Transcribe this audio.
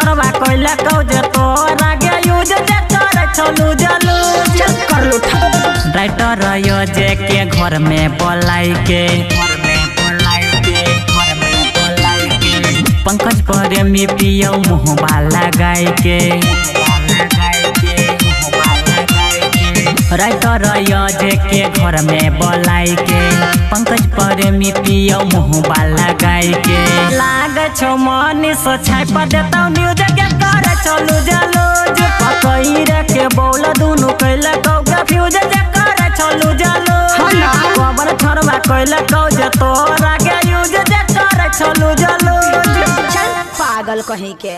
छोरवा कोइला कौजे तोरा गे यूज जे करे चलू जलू कर लू राइटर यो जे के घर में बोलाई के पंकज प्रेमी पियो मुहबा लगाई के राइटर यो जे के घर में बोलाई के पंकज प्रेमी पियो मुहबा लगाई के लाग छो मनी सो छाप देता न्यूज के करे चलू जलू पकई रे के बोल दुनु कैला कौगा फ्यूज जे करे चलू जलू खबर छोरवा कैला कौजे तोरा गे यूज जे करे चलू जलू पागल कहीं के।